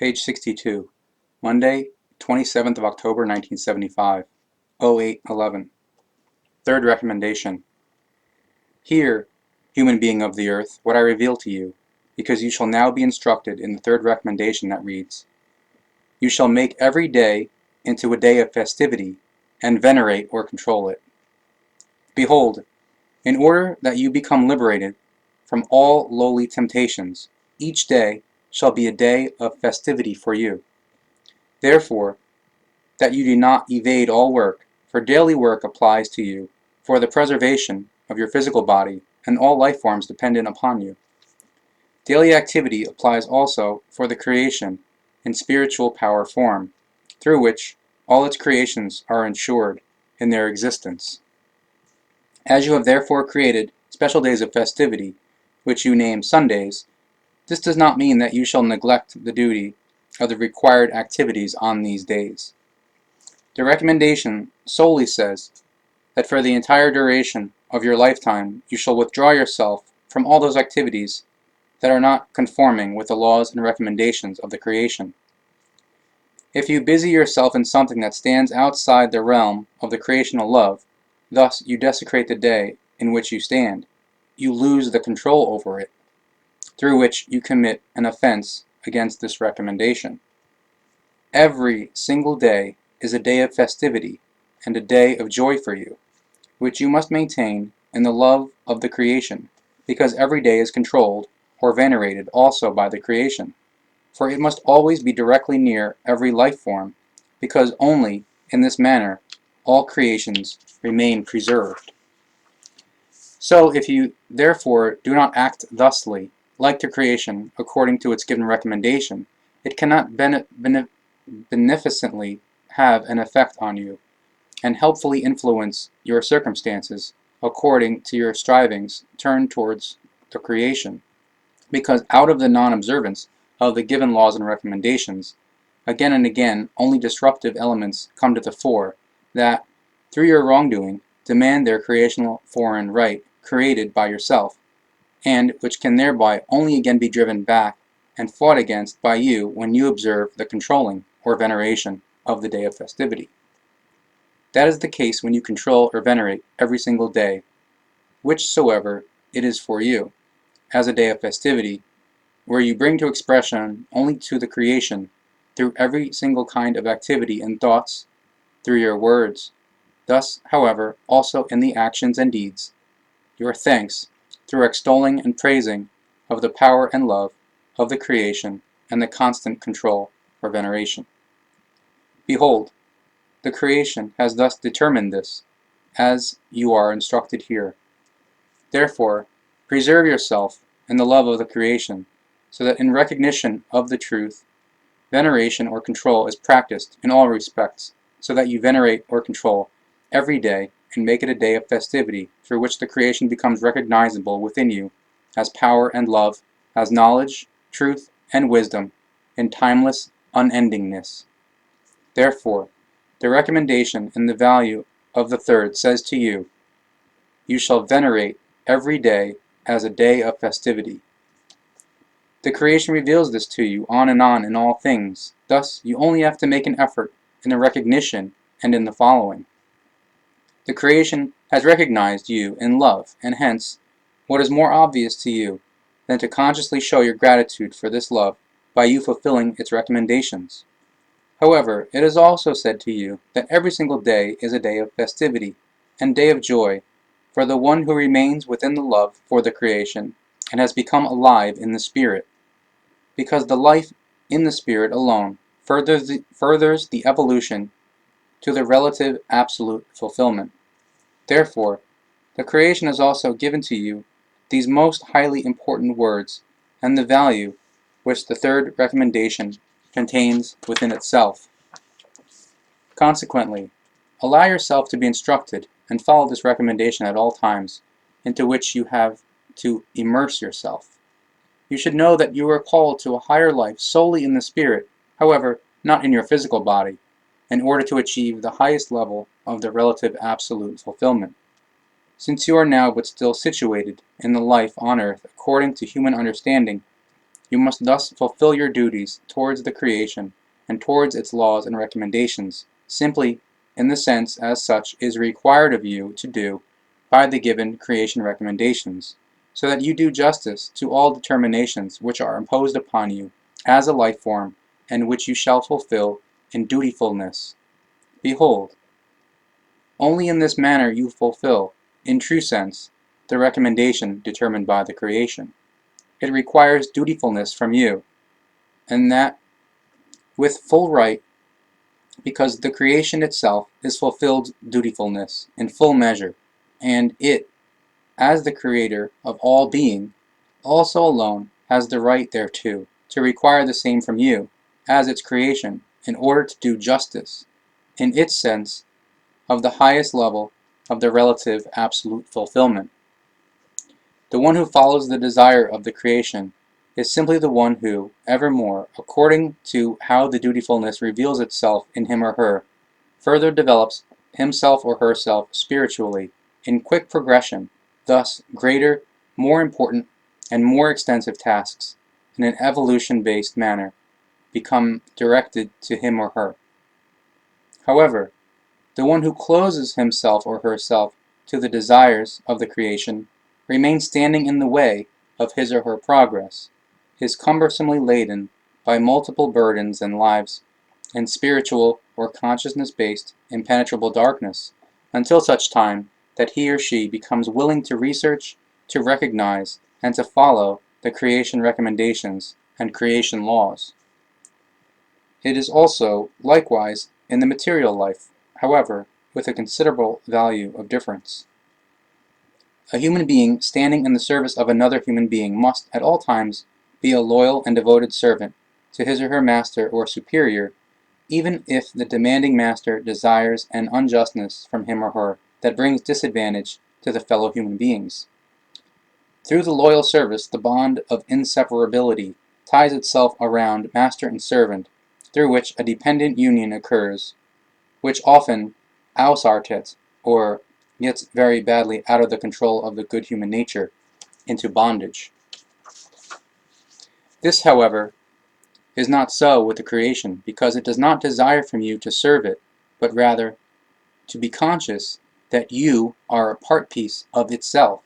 Page 62. Monday, 27th of October, 1975. 0811. Third recommendation. Hear, human being of the earth, what I reveal to you, because you shall now be instructed in the third recommendation that reads, You shall make every day into a day of festivity, and venerate or control it. Behold, in order that you become liberated from all lowly temptations, each day shall be a day of festivity for you. Therefore, that you do not evade all work, for daily work applies to you for the preservation of your physical body and all life forms dependent upon you. Daily activity applies also for the creation in spiritual power form, through which all its creations are ensured in their existence. As you have therefore created special days of festivity, which you name Sundays, this does not mean that you shall neglect the duty of the required activities on these days. The recommendation solely says that for the entire duration of your lifetime you shall withdraw yourself from all those activities that are not conforming with the laws and recommendations of the creation. If you busy yourself in something that stands outside the realm of the creational love, thus you desecrate the day in which you stand. You lose the control over it, through which you commit an offense against this recommendation. Every single day is a day of festivity and a day of joy for you, which you must maintain in the love of the creation, because every day is controlled or venerated also by the creation. For it must always be directly near every life form, because only in this manner all creations remain preserved. So if you therefore do not act thusly, like the creation, according to its given recommendation, it cannot beneficently have an effect on you, and helpfully influence your circumstances according to your strivings turned towards the creation, because out of the non-observance of the given laws and recommendations, again and again only disruptive elements come to the fore that, through your wrongdoing, demand their creational foreign right created by yourself, and which can thereby only again be driven back and fought against by you when you observe the controlling or veneration of the day of festivity. That is the case when you control or venerate every single day, whichsoever it is for you, as a day of festivity, where you bring to expression only to the creation, through every single kind of activity and thoughts, through your words, thus, however, also in the actions and deeds, your thanks, through extolling and praising of the power and love of the creation and the constant control or veneration. Behold, the creation has thus determined this, as you are instructed here. Therefore, preserve yourself in the love of the creation, so that in recognition of the truth, veneration or control is practiced in all respects, so that you venerate or control every day and make it a day of festivity through which the creation becomes recognizable within you as power and love, as knowledge, truth, and wisdom in timeless unendingness. Therefore, the recommendation in the value of the third says to you, You shall venerate every day as a day of festivity. The creation reveals this to you on in all things. Thus, you only have to make an effort in the recognition and in the following. The creation has recognized you in love, and hence, what is more obvious to you than to consciously show your gratitude for this love by you fulfilling its recommendations? However, it is also said to you that every single day is a day of festivity and day of joy for the one who remains within the love for the creation and has become alive in the spirit, because the life in the spirit alone furthers the evolution to the relative absolute fulfillment. Therefore, the creation has also given to you these most highly important words and the value which the third recommendation contains within itself. Consequently, allow yourself to be instructed and follow this recommendation at all times, into which you have to immerse yourself. You should know that you are called to a higher life solely in the spirit, however, not in your physical body, in order to achieve the highest level of the relative absolute fulfillment. Since you are now but still situated in the life on earth according to human understanding, You must thus fulfill your duties towards the creation and towards its laws and recommendations, simply in the sense as such is required of you to do by the given creation recommendations, so that you do justice to all determinations which are imposed upon you as a life form, and which you shall fulfill in dutifulness. Behold, only in this manner you fulfill, in true sense, the recommendation determined by the creation. It requires dutifulness from you, and that with full right, because the creation itself is fulfilled dutifulness in full measure, and it, as the creator of all being, also alone has the right thereto, to require the same from you, as its creation, in order to do justice, in its sense, of the highest level of the relative absolute fulfillment. The one who follows the desire of the creation is simply the one who, evermore, according to how the dutifulness reveals itself in him or her, further develops himself or herself spiritually, in quick progression, thus greater, more important, and more extensive tasks, in an evolution-based manner, become directed to him or her. However, the one who closes himself or herself to the desires of the creation remains standing in the way of his or her progress, is cumbersomely laden by multiple burdens and lives in spiritual or consciousness-based impenetrable darkness, until such time that he or she becomes willing to research, to recognize, and to follow the creation recommendations and creation laws. It is also, likewise, in the material life, however, with a considerable value of difference. A human being standing in the service of another human being must, at all times, be a loyal and devoted servant to his or her master or superior, even if the demanding master desires an unjustness from him or her that brings disadvantage to the fellow human beings. Through the loyal service, the bond of inseparability ties itself around master and servant, through which a dependent union occurs, which often ausartet, or gets very badly out of the control of the good human nature, into bondage. This, however, is not so with the creation, because it does not desire from you to serve it, but rather to be conscious that you are a part piece of itself,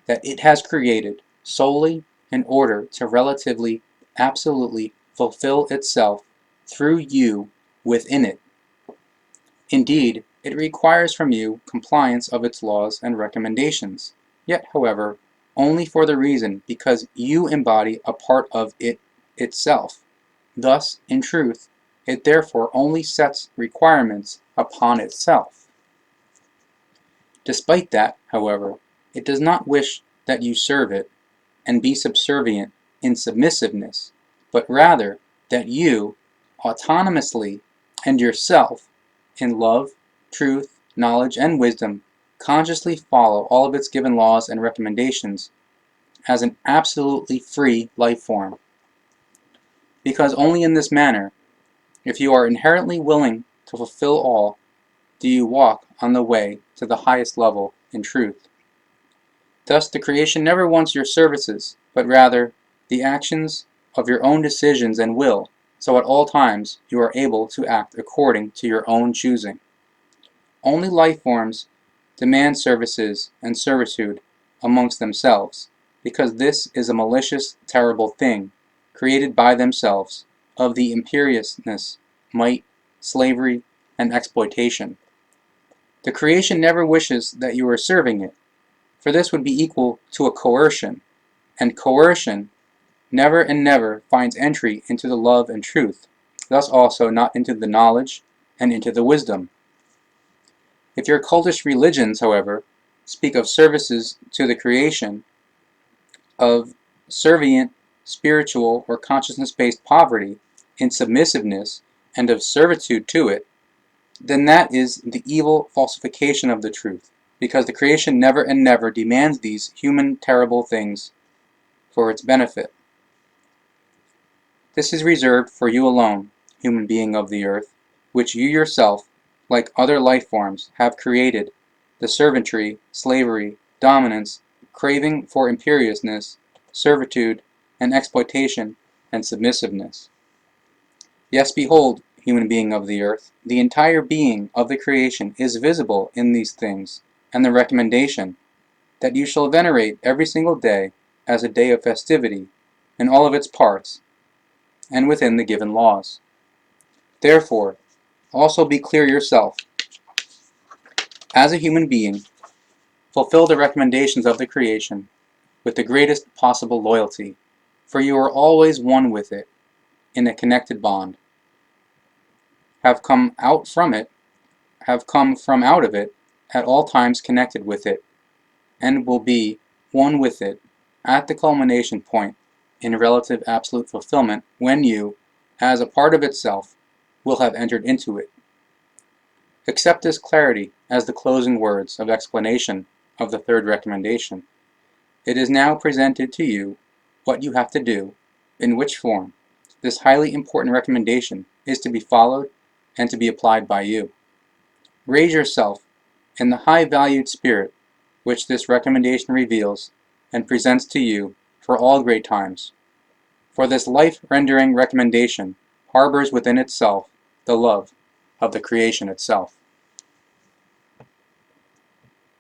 that it has created solely in order to relatively, absolutely fulfill itself through you within it. Indeed, it requires from you compliance of its laws and recommendations, yet, however, only for the reason because you embody a part of it itself. Thus, in truth, it therefore only sets requirements upon itself. Despite that, however, it does not wish that you serve it and be subservient in submissiveness, but rather that you, autonomously and yourself, in love, truth, knowledge, and wisdom, consciously follow all of its given laws and recommendations as an absolutely free life form. Because only in this manner, if you are inherently willing to fulfill all, do you walk on the way to the highest level in truth. Thus, the creation never wants your services, but rather the actions of your own decisions and will, so at all times you are able to act according to your own choosing. Only life forms demand services and servitude amongst themselves, because this is a malicious, terrible thing, created by themselves, of the imperiousness, might, slavery, and exploitation. The creation never wishes that you are serving it, for this would be equal to a coercion, and coercion never and never finds entry into the love and truth, thus also not into the knowledge and into the wisdom. If your cultish religions, however, speak of services to the creation, of servient, spiritual, or consciousness-based poverty, in submissiveness, and of servitude to it, then that is the evil falsification of the truth, because the creation never and never demands these human terrible things for its benefit. This is reserved for you alone, human being of the earth, which you yourself, like other life forms, have created, the servantry, slavery, dominance, craving for imperiousness, servitude, and exploitation and submissiveness. Yes, behold, human being of the earth, the entire being of the creation is visible in these things, and the recommendation that you shall venerate every single day as a day of festivity in all of its parts, and within the given laws. Therefore, also be clear yourself. As a human being, fulfill the recommendations of the creation with the greatest possible loyalty, for you are always one with it, in a connected bond. Have come from out of it, at all times connected with it, and will be one with it at the culmination point in relative absolute fulfillment when you, as a part of itself, will have entered into it. Accept this clarity as the closing words of explanation of the third recommendation. It is now presented to you what you have to do, in which form this highly important recommendation is to be followed and to be applied by you. Raise yourself in the high-valued spirit which this recommendation reveals and presents to you for all great times. For this life-rendering recommendation harbors within itself the love of the creation itself.